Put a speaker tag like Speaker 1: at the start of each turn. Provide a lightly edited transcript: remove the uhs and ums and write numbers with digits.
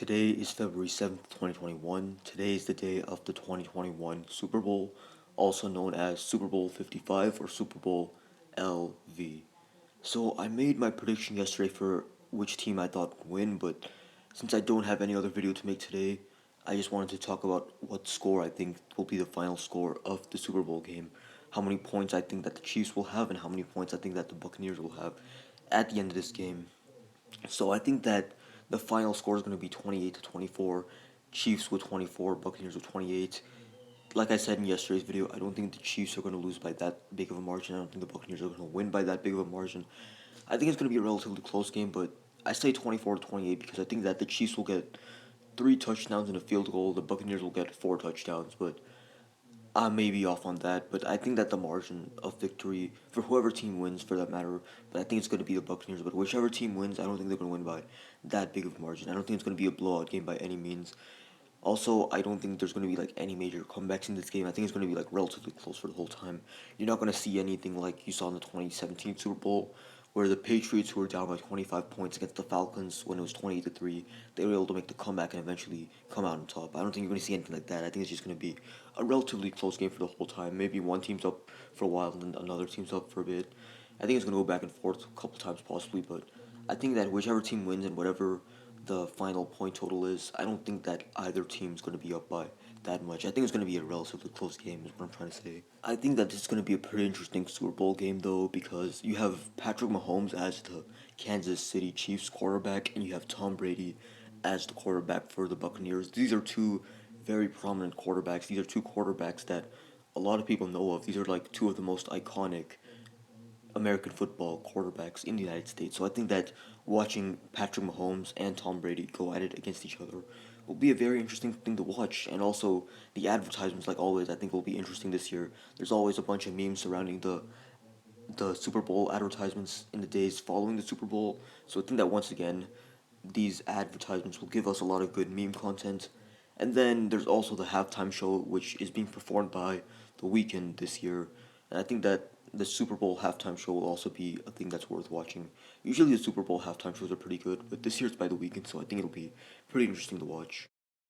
Speaker 1: Today is February 7th, 2021. Today is the day of the 2021 Super Bowl, also known as Super Bowl 55 or Super Bowl LV. So I made my prediction yesterday for which team I thought would win, but since I don't have any other video to make today, I just wanted to talk about what score I think will be the final score of the Super Bowl game, how many points I think that the Chiefs will have, and how many points I think that the Buccaneers will have at the end of this game. So I think that the final score is going to be 28 to 24. Chiefs with 24, Buccaneers with 28. Like I said in yesterday's video, I don't think the Chiefs are going to lose by that big of a margin. I don't think the Buccaneers are going to win by that big of a margin. I think it's going to be a relatively close game, but I say 24 to 28 because I think that the Chiefs will get 3 touchdowns and a field goal. The Buccaneers will get 4 touchdowns, but I may be off on that, but I think that the margin of victory for whoever team wins, for that matter, but I think it's going to be the Buccaneers. But whichever team wins, I don't think they're going to win by that big of a margin. I don't think it's going to be a blowout game by any means. Also, I don't think there's going to be like any major comebacks in this game. I think it's going to be like relatively close for the whole time. You're not going to see anything like you saw in the 2017 Super Bowl, where the Patriots, who were down by 25 points against the Falcons when it was 28 to 3, they were able to make the comeback and eventually come out on top. I don't think you're going to see anything like that. I think it's just going to be a relatively close game for the whole time. Maybe one team's up for a while and then another team's up for a bit. I think it's going to go back and forth a couple times possibly, but I think that whichever team wins and whatever the final point total is, I don't think that either team's going to be up by that much. I think it's going to be a relatively close game, is what I'm trying to say. I think that this is going to be a pretty interesting Super Bowl game, though, because you have Patrick Mahomes as the Kansas City Chiefs quarterback, and you have Tom Brady as the quarterback for the Buccaneers. These are two very prominent quarterbacks. These are two quarterbacks that a lot of people know of. These are like two of the most iconic American football quarterbacks in the United States. So I think that watching Patrick Mahomes and Tom Brady go at it against each other will be a very interesting thing to watch. And also the advertisements, like always, I think will be interesting this year. There's always a bunch of memes surrounding the Super Bowl advertisements in the days following the Super Bowl. So I think that once again, these advertisements will give us a lot of good meme content. And then there's also the halftime show, which is being performed by The Weeknd this year. And I think that the Super Bowl halftime show will also be a thing that's worth watching. Usually the Super Bowl halftime shows are pretty good, but this year it's by The Weeknd, so I think it'll be pretty interesting to watch.